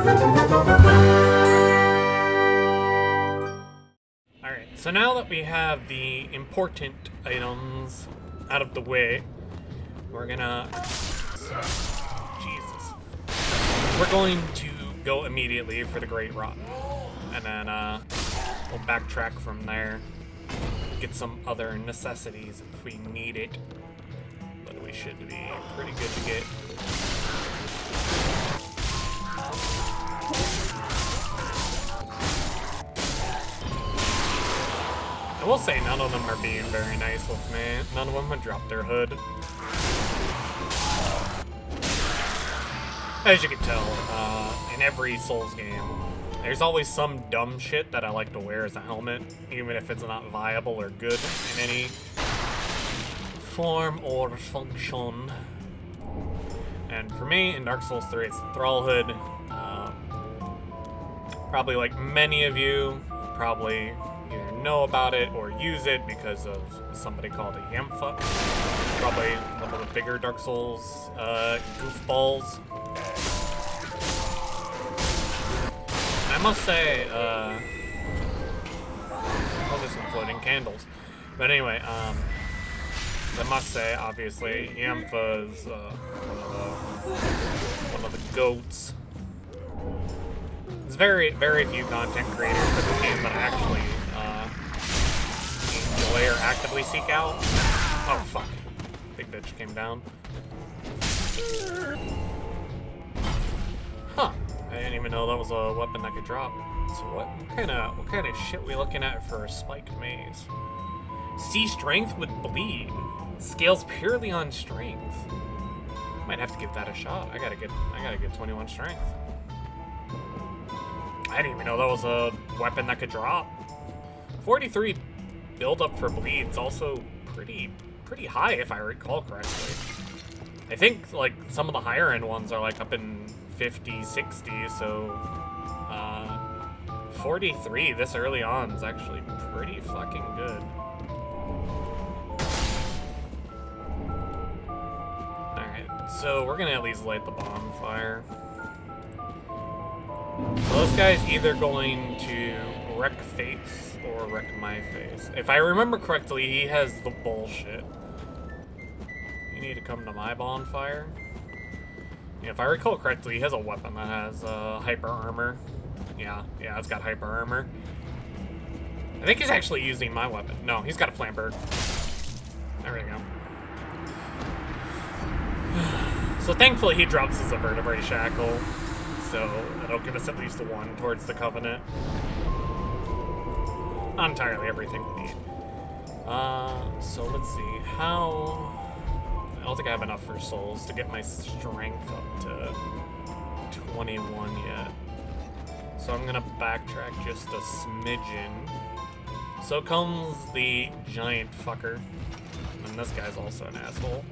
Alright, so now that we have the important items out of the way, we're gonna... Jesus. We're going to go immediately for the Great Rotten. And then, we'll backtrack from there. Get some other necessities if we need it. But we should be pretty good to get. I will say none of them are being very nice with me. None of them have dropped their hood. As you can tell, in every Souls game, there's always some dumb shit that I like to wear as a helmet, even if it's not viable or good in any form or function. And for me, in Dark Souls 3, it's the Thrall Hood. Probably like many of you, probably either know about it or use it because of somebody called a Yamfa. Probably one of the bigger Dark Souls goofballs. I must say, those are some floating candles. But anyway, I must say, obviously, Yamfa is one of the goats. There's very, very few content creators for this game that I actually enjoy or actively seek out. Oh fuck! Big bitch came down. Huh? I didn't even know that was a weapon that could drop. So what kind of shit we looking at for a spiked maze? See strength with bleed. Scales purely on strength. Might have to give that a shot. I gotta get 21 strength. I didn't even know that was a weapon that could drop. 43 build up for bleed's also pretty high if I recall correctly. I think like some of the higher end ones are like up in 50, 60, so 43 this early on is actually pretty fucking good. Alright, so we're gonna at least light the bonfire. So this guy's either going to wreck face or wreck my face. If I remember correctly, he has the bullshit. You need to come to my bonfire. Yeah, if I recall correctly, he has a weapon that has hyper armor. Yeah, it's got hyper armor. I think he's actually using my weapon. No, he's got a flamberge. There we go. So thankfully he drops his vertebrae shackle. So that'll give us at least one towards the Covenant. Not entirely everything we need. So let's see. How... I don't think I have enough for souls to get my strength up to 21 yet. So I'm gonna backtrack just a smidgen. So comes the giant fucker. And this guy's also an asshole.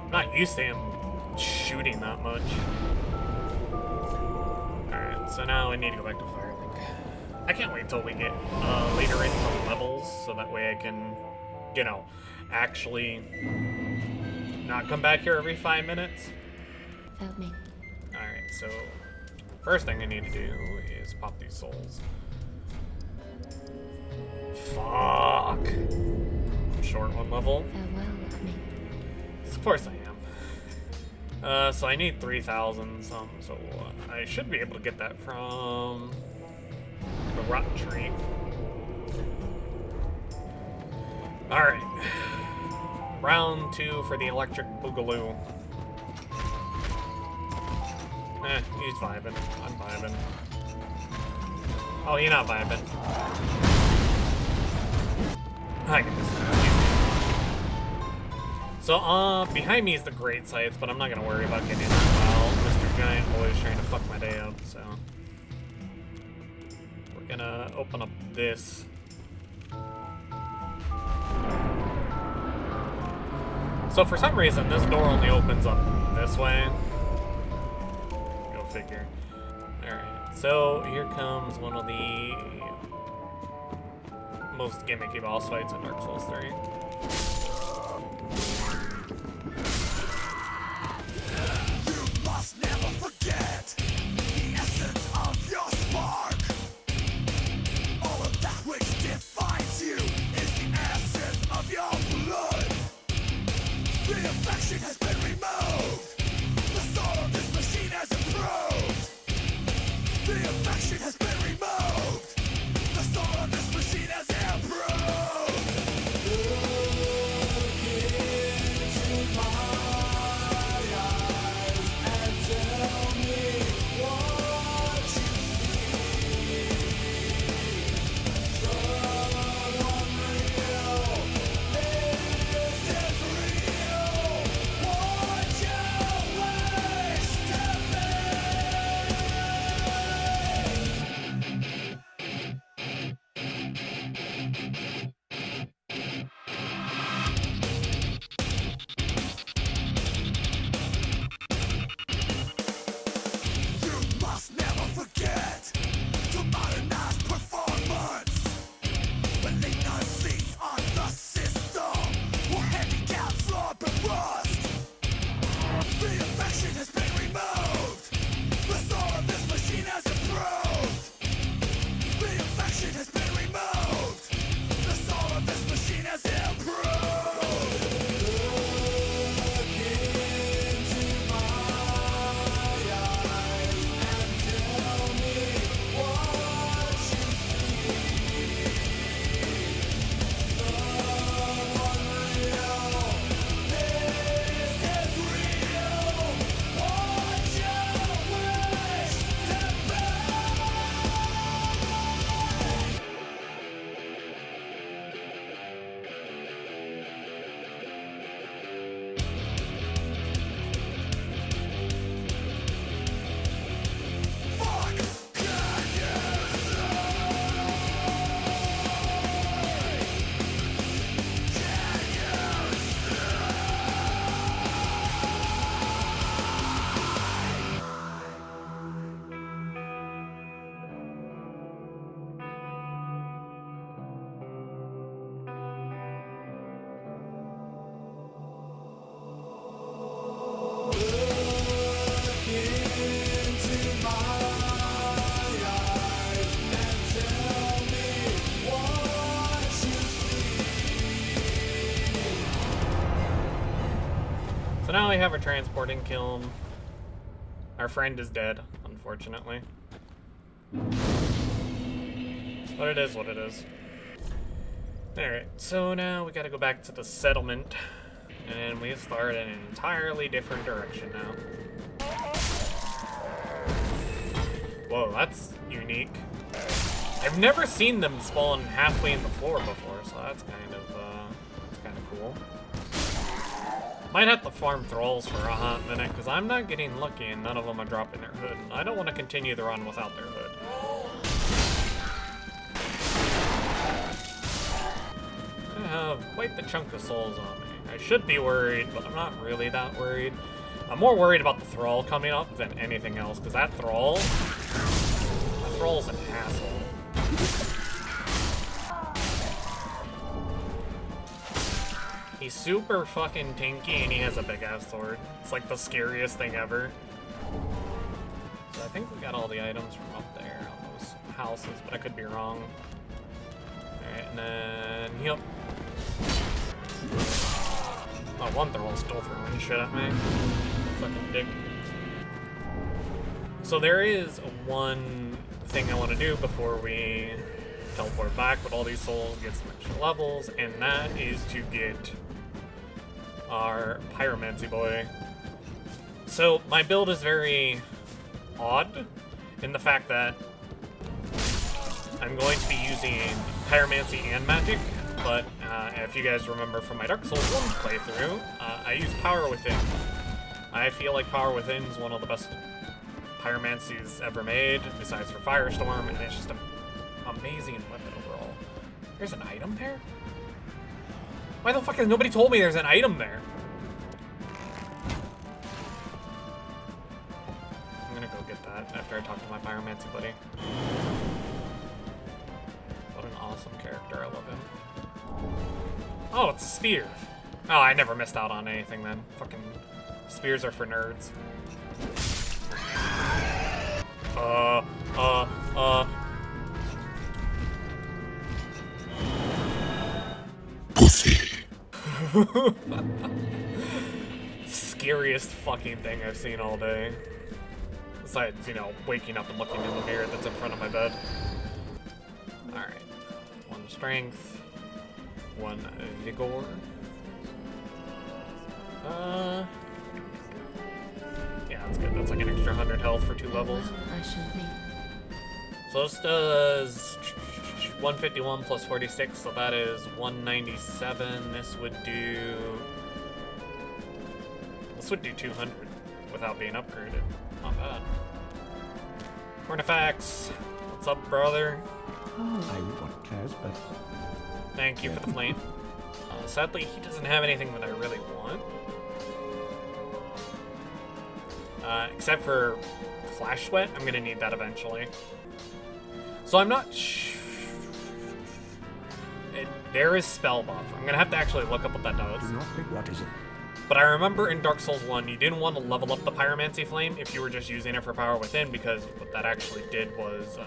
I'm not used to him shooting that much. Alright, so now I need to go back to fire. I can't wait till we get later into levels, so that way I can, you know, actually not come back here every 5 minutes. Without me. Alright, so first thing I need to do is pop these souls. Fuck! I'm short one level. Farewell of me. Of course I am. So I need 3,000 some, so I should be able to get that from the rot tree. Alright. Round 2 for the electric boogaloo. He's vibing. I'm vibing. Oh, you're not vibing. I guess. So, behind me is the Great Scythe, but I'm not gonna worry about getting that while Mr. Giant Boy is trying to fuck my day up, so. We're gonna open up this. So for some reason, this door only opens up this way. Go figure. Alright, So here comes one of the most gimmicky boss fights in Dark Souls 3. You must never forget the essence of your spark. All of that which defines you is the essence of your blood. The affection has been removed. The soul of this machine has improved. The affection has been removed. The soul of this machine has improved. Look into my eyes and tell me what you see. Someone real, this is real. What you wish to You must never forget to modernize performance. When ignorance on the system will handicap, flawed, but rust. The affection has been removed. The soul of this machine has improved. The affection has been removed. The soul of this machine has improved. Look into my eyes and tell me what you see. Someone real, this is real. What you wish to be. Fuck can you Look into my eyes and tell me what you see. So now we have a transporting kiln. Our friend is dead, unfortunately. But it is what it is. Alright, so now we gotta go back to the settlement. And we start in an entirely different direction now. Whoa, that's unique. I've never seen them spawn halfway in the floor before, so that's kind of cool. Might have to farm thralls for a hot minute, because I'm not getting lucky and none of them are dropping their hood. And I don't want to continue the run without their hood. I have quite the chunk of souls on me. I should be worried, but I'm not really that worried. I'm more worried about the thrall coming up than anything else, because that thrall's an asshole. He's super fucking tanky and he has a big ass sword. It's like the scariest thing ever. So I think we got all the items from up there on those houses, but I could be wrong. Alright, and then, yep. Oh, one thrall still throwing shit at me. Fucking dick. So there is one thing I want to do before we teleport back with all these souls, get some extra levels, and that is to get our pyromancy boy. So my build is very odd in the fact that I'm going to be using pyromancy and magic, but if you guys remember from my Dark Souls 1 playthrough, I use Power Within. I feel like Power Within is one of the best pyromancies ever made, besides for Firestorm, and it's just an amazing weapon overall. There's an item there? Why the fuck has nobody told me there's an item there? I'm gonna go get that. that after I talked to my pyromancy buddy. What an awesome character, I love him. Oh, it's a spear. Oh, I never missed out on anything then. Fucking spears are for nerds. Pussy. Scariest fucking thing I've seen all day. Besides, you know, waking up and looking in the mirror that's in front of my bed. Alright. 1 strength. 1 vigor. Yeah, that's good. That's like an extra 100 health for 2 levels. I should meet. So this does 151 plus 46, so that is 197. This would do 200 without being upgraded. Not bad. Cornifax, what's up, brother? I want cares, but Thank you for the flame. Sadly, he doesn't have anything that I really want. Except for Flash Sweat. I'm gonna need that eventually. So I'm not there is spell buff. I'm gonna have to actually look up what that does. do not think what is it? But I remember in Dark Souls 1, you didn't want to level up the Pyromancy Flame if you were just using it for Power Within, because what that actually did was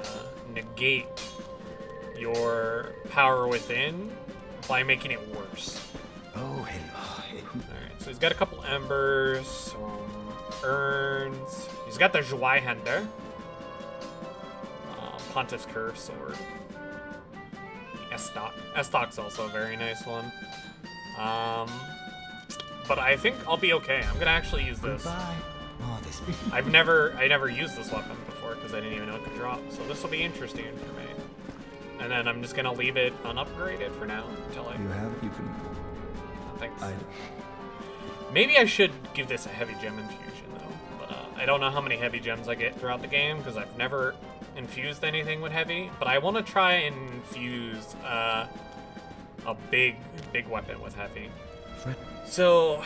negate your Power Within by making it worse. Oh, hello. Alright, so he's got a couple embers, some urns. He's got the Zweihander. Pontiff's Curve Sword. Estoc. Estoc's also a very nice one. But I think I'll be okay. I'm gonna actually use this. Goodbye. Oh, this I never used this weapon before because I didn't even know it could drop. So this will be interesting for me. And then I'm just gonna leave it unupgraded for now until I. you can. Thanks. I Maybe I should give this a heavy gem infusion though. But I don't know how many heavy gems I get throughout the game because I've never infused anything with heavy. But I want to try and infuse a big weapon with heavy. Fred. So,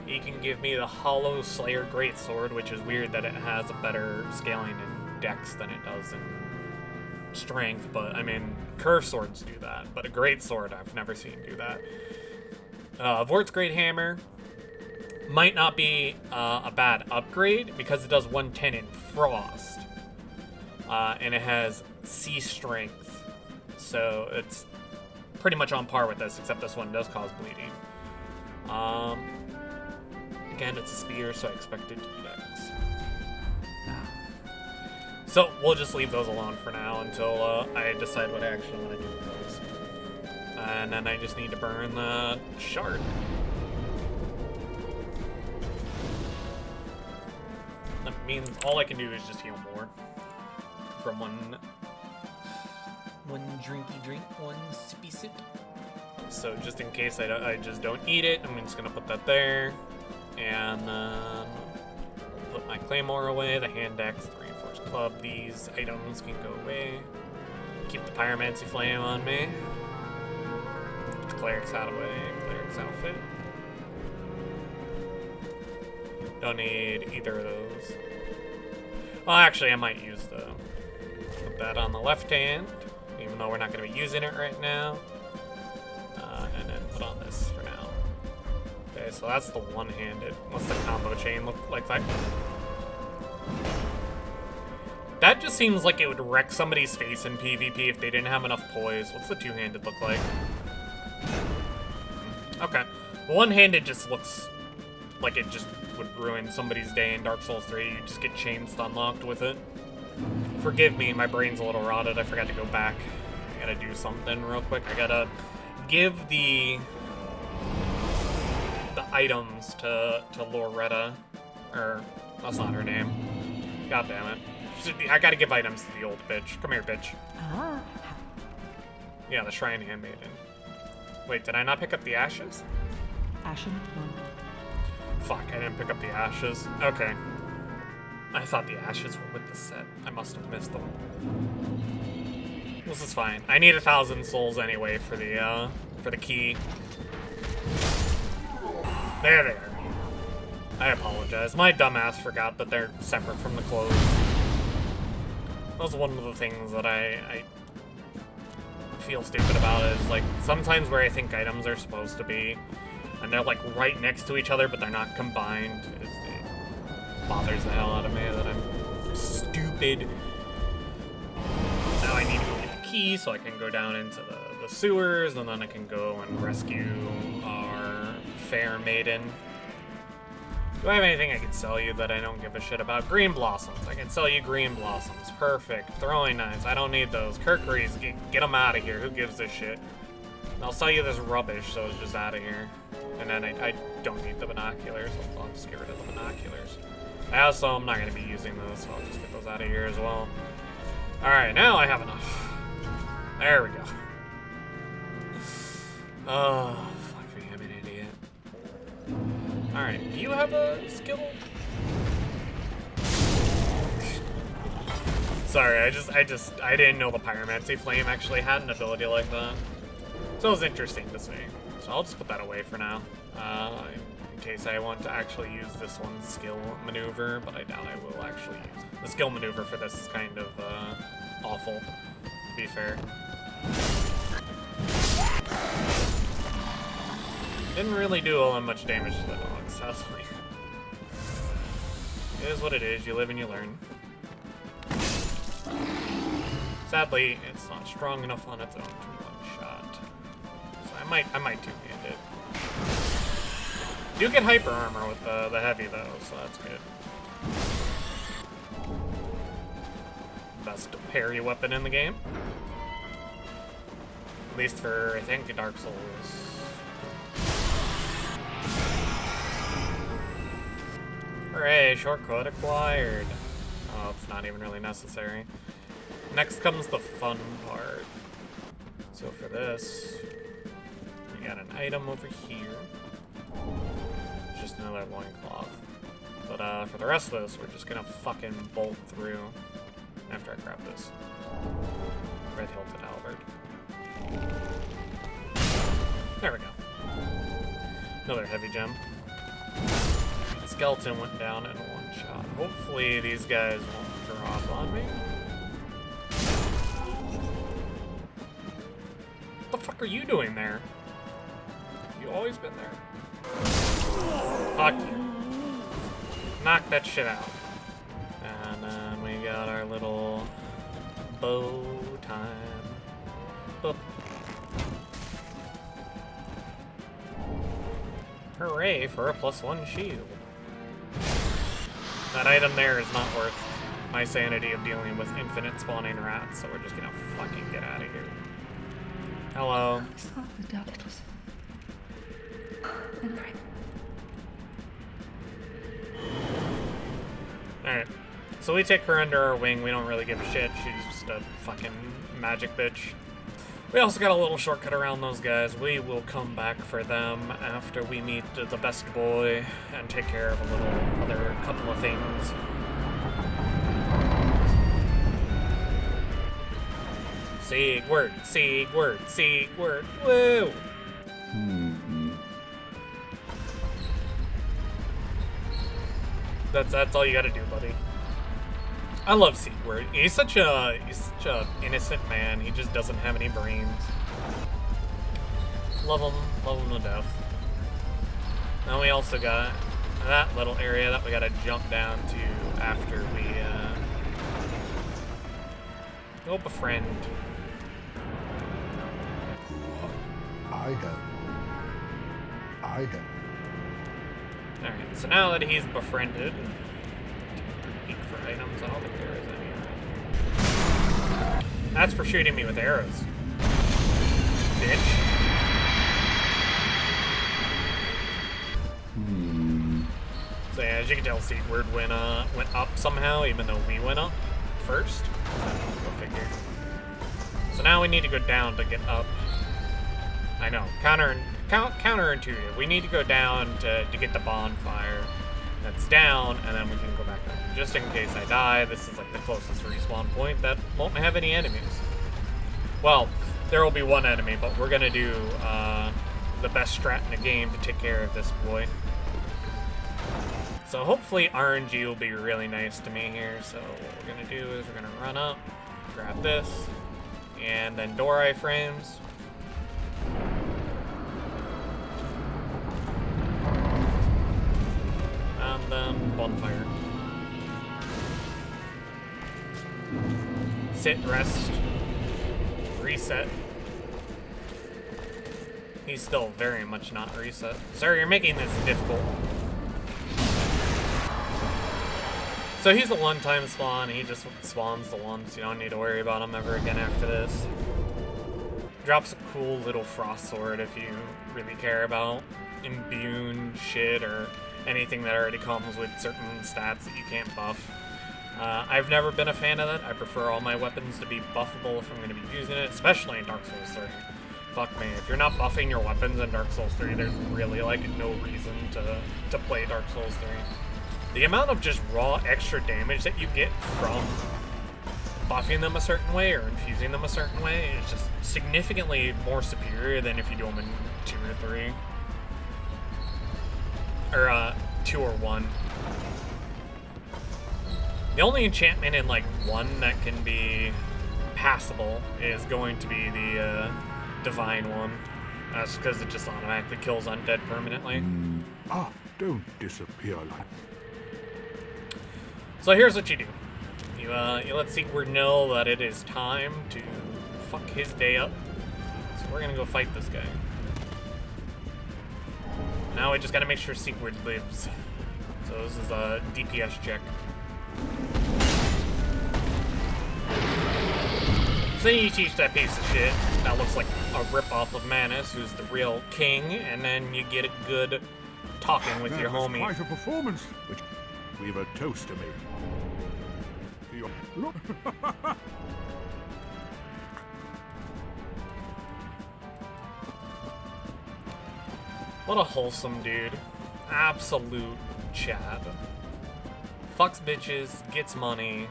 he can give me the Hollow Slayer Greatsword, which is weird that it has a better scaling in Dex than it does in Strength, but I mean, Curve Swords do that, but a Greatsword I've never seen do that. Vort's Great Hammer might not be a bad upgrade because it does 110 in Frost, and it has Sea Strength, so it's pretty much on par with this, except this one does cause bleeding. Again, it's a spear, so I expect it to be Dex. So we'll just leave those alone for now until I decide what I actually want to do with those. And then I just need to burn the shard. That means all I can do is just heal more from one drinky drink, one sippy sip. So just in case I just don't eat it, I'm just gonna put that there, and then put my claymore away, the hand axe, the reinforced club. These items can go away. Keep the pyromancy flame on me. Put the cleric's hat away, cleric's outfit. Don't need either of those. Well, actually, I might use put that on the left hand, even though we're not gonna be using it right now. And then put on this for now. Okay, so that's the one-handed. What's the combo chain look like? That just seems like it would wreck somebody's face in PvP if they didn't have enough poise. What's the two-handed look like? Okay. One-handed just looks like it just would ruin somebody's day in Dark Souls 3. You just get chain stun locked with it. Forgive me, my brain's a little rotted. I forgot to go back. I gotta do something real quick. I gotta give the items to Loretta, or that's not her name. God damn it! I gotta give items to the old bitch. Come here, bitch. Yeah, the Shrine Handmaiden. Wait, did I not pick up the ashes? Ashen? Fuck, I didn't pick up the ashes. Okay. I thought the ashes were with the set. I must have missed them. This is fine. I need 1,000 souls anyway for the key. There they are. I apologize. My dumbass forgot that they're separate from the clothes. That's one of the things that I feel stupid about is, like, sometimes where I think items are supposed to be, and they're, like, right next to each other, but they're not combined. It bothers the hell out of me that I'm stupid. Now I need to go get the key so I can go down into the sewers, and then I can go and rescue our fair maiden. Do I have anything I can sell you that I don't give a shit about? Green blossoms. I can sell you green blossoms. Perfect. Throwing knives. I don't need those. Kukris, get them out of here. Who gives a shit? I'll sell you this rubbish, so it's just out of here. And then I don't need the binoculars. I'll just get rid of the binoculars. I'm not going to be using those, so I'll just get those out of here as well. Alright, now I have enough. There we go. Oh, fuck me, I'm an idiot. Alright, do you have a skill? Sorry, I didn't know the Pyromancy Flame actually had an ability like that. So it was interesting to see. So I'll just put that away for now. In case I want to actually use this one's skill maneuver, but I doubt I will actually use it. The skill maneuver for this is kind of awful, to be fair. Didn't really do all that much damage to the dog, sadly. It is what it is, you live and you learn. Sadly, it's not strong enough on its own to one-shot. So I might two-hand it. You do get hyper armor with the heavy though, so that's good. Best parry weapon in the game. At least for, I think, Dark Souls. Hooray, shortcut acquired. Oh, it's not even really necessary. Next comes the fun part. So for this, we got an item over here. Just another loincloth. But for the rest of this, we're just gonna fucking bolt through after I grab this. Red hilted halberd. There we go. Another heavy gem. Skeleton went down in one shot. Hopefully these guys won't drop on me. What the fuck are you doing there? You always been there. Fuck you. Knock that shit out. And then we got our little bow time. Boop. Hooray for a +1 shield. That item there is not worth my sanity of dealing with infinite spawning rats, so we're just gonna fucking get out of here. Hello. Alright. So we take her under our wing. We don't really give a shit. She's just a fucking magic bitch. We also got a little shortcut around those guys. We will come back for them after we meet the best boy and take care of a little other couple of things. Seigward, Seigward, Seigward, woo! That's all you gotta do, buddy. I love Seigward. He's such a innocent man. He just doesn't have any brains. Love him to death. Now we also got that little area that we gotta jump down to after we go befriend. I have. Alright, so now that he's befriended, peek for items. I don't think there is any. That's for shooting me with arrows. Bitch. So yeah, as you can tell, Seigward went up somehow, even though we went up first. Go figure. So now we need to go down to get up. I know, counterintuitive. We need to go down to get the bonfire that's down, and then we can go back up. Just in case I die, this is like the closest respawn point that won't have any enemies. Well, there will be one enemy, but we're gonna do the best strat in the game to take care of this boy. So hopefully RNG will be really nice to me here. So what we're gonna do is we're gonna run up, grab this, and then door iframes. And then bonfire. Sit, rest, reset. He's still very much not reset. Sir, you're making this difficult. So he's a one-time spawn. He just spawns the once. You don't need to worry about him ever again after this. Drops a cool little frost sword if you really care about immune shit or anything that already comes with certain stats that you can't buff. I've never been a fan of that. I prefer all my weapons to be buffable if I'm going to be using it, especially in Dark Souls 3. Fuck me, if you're not buffing your weapons in Dark Souls 3, there's really, like, no reason to play Dark Souls 3. The amount of just raw extra damage that you get from buffing them a certain way or infusing them a certain way is just significantly more superior than if you do them in 2 or 3. Or, 2 or 1. The only enchantment in, like, 1 that can be passable is going to be the, Divine one. That's because it just automatically kills undead permanently. Don't disappear like... So here's what you do. You let Seigward know that it is time to fuck his day up. So we're gonna go fight this guy. Now we just gotta make sure Seigward lives. So this is a DPS check. So you teach that piece of shit that looks like a ripoff of Manus, who's the real king, and then you get a good talking with your homie. Quite a performance. Which we've a toast to make. For your look. What a wholesome dude. Absolute Chad. Fucks bitches, gets money,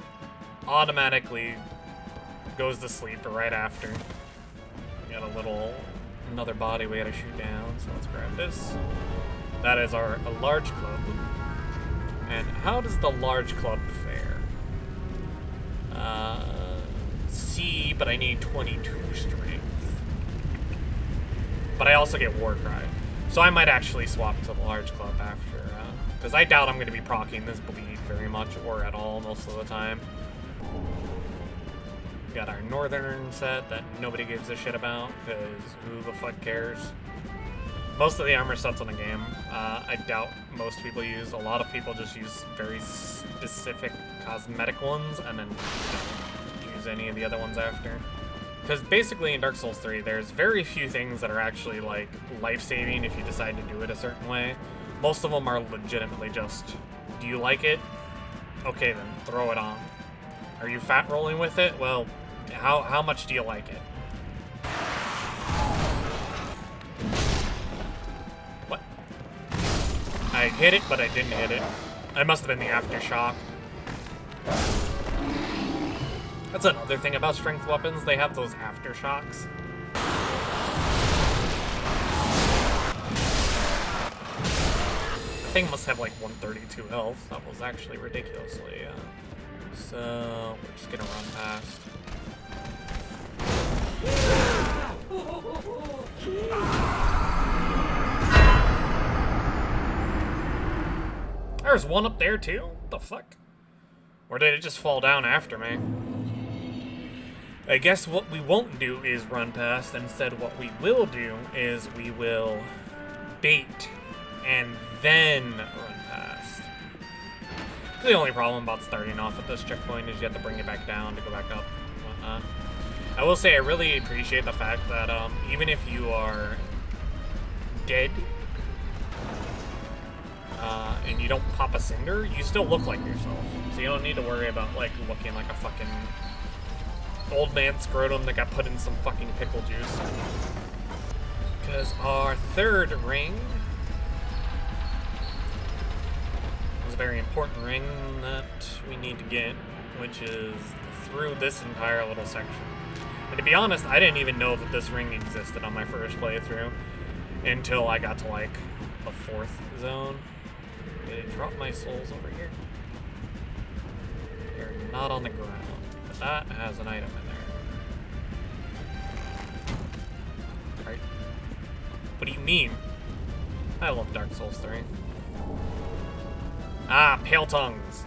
automatically goes to sleep right after. We got another body we gotta shoot down, so let's grab this. That is a large club. And how does the large club fare? C, but I need 22 strength. But I also get war cry. So I might actually swap to the large club after, because I doubt I'm going to be proccing this bleed very much or at all most of the time. We got our northern set that nobody gives a shit about, because who the fuck cares? Most of the armor sets on the game, I doubt most people use. A lot of people just use very specific cosmetic ones and then don't use any of the other ones after. Because basically in Dark Souls 3, there's very few things that are actually like life-saving if you decide to do it a certain way. Most of them are legitimately just, do you like it? Okay then, throw it on. Are you fat rolling with it? Well, how much do you like it? What? I hit it, but I didn't hit it. It must have been the aftershock. That's another thing about strength weapons, they have those aftershocks. The thing must have like 132 health. That was actually ridiculously, so we're just gonna run past. There's one up there too? What the fuck? Or did it just fall down after me? I guess what we won't do is run past. Instead, what we will do is we will bait and then run past. The only problem about starting off at this checkpoint is you have to bring it back down to go back up and whatnot. I will say I really appreciate the fact that even if you are dead and you don't pop a cinder, you still look like yourself. So you don't need to worry about like looking like a fucking old man scrotum that got put in some fucking pickle juice. Because our third ring is a very important ring that we need to get, which is through this entire little section. And to be honest, I didn't even know that this ring existed on my first playthrough until I got to like the 4th zone. to drop my souls over here. They're not on the ground, but that has an item in there. Right? What do you mean? I love Dark Souls 3. Ah, Pale Tongues.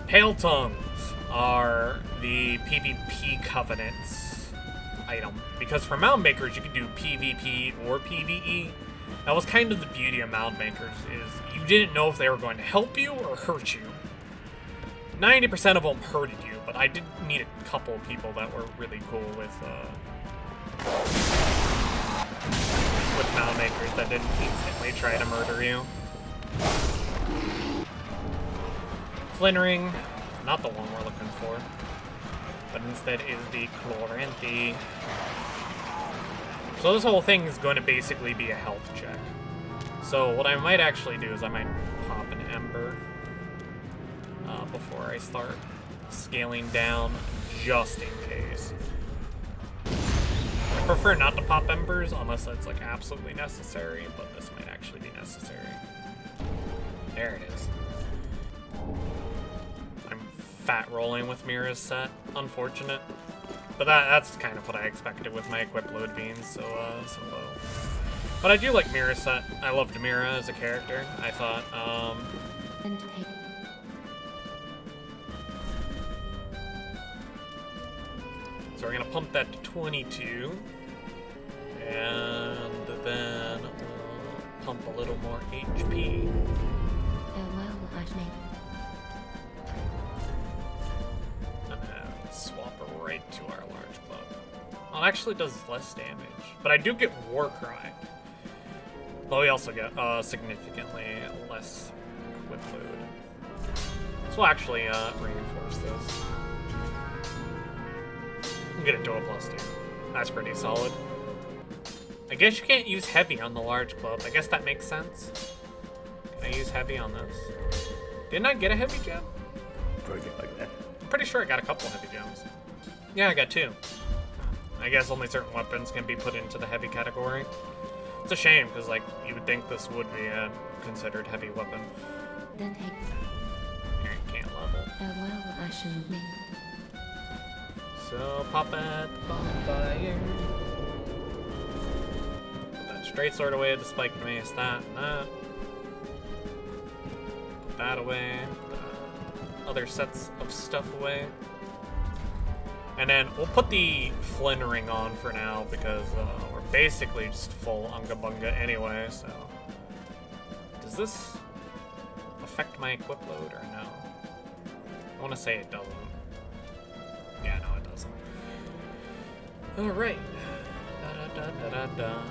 Pale Tongues are the PvP Covenants item. Because for Mound Makers, you can do PvP or PvE. That was kind of the beauty of Mound Makers, is you didn't know if they were going to help you or hurt you. 90% of them hurted you, but I did meet a couple people that were really cool with Mound Makers that didn't instantly try to murder you. Flynn Ring, not the one we're looking for, but instead is the Chloranthy. So this whole thing is going to basically be a health check. So what I might actually do is I might pop an Ember before I start scaling down, just in case. I prefer not to pop Embers unless it's like absolutely necessary, but this might actually be necessary. There it is. I'm fat rolling with Mira's set. Unfortunate. But that's kind of what I expected with my equip load being so low. But I do like Mira's set. I loved Mira as a character. I thought, And take. so we're gonna pump that to 22. And then we'll pump a little more HP. Farewell, Ashmi. And then swap it right to our large club. Well, it actually does less damage. But I do get War Cry. Though we also get significantly less equip load. So we'll actually reinforce this. Get it to a +2. That's pretty solid. I guess you can't use heavy on the large club. I guess that makes sense. Can I use heavy on this? Didn't I get a heavy gem? Project like that. I'm pretty sure I got a couple heavy gems. Yeah, I got 2. I guess only certain weapons can be put into the heavy category. It's a shame, because like you would think this would be a considered heavy weapon. Then take. Here, you can't level. Farewell, Ashmi. So pop at the bonfire. Put that straight sword away, the spiked mace, that and that. Put that away. The other sets of stuff away. And then we'll put the Flynn Ring on for now because we're basically just full Unga Bunga anyway, so. Does this affect my equip load or no? I want to say it doesn't. Yeah, no, it doesn't. Alright. Da da da da da da.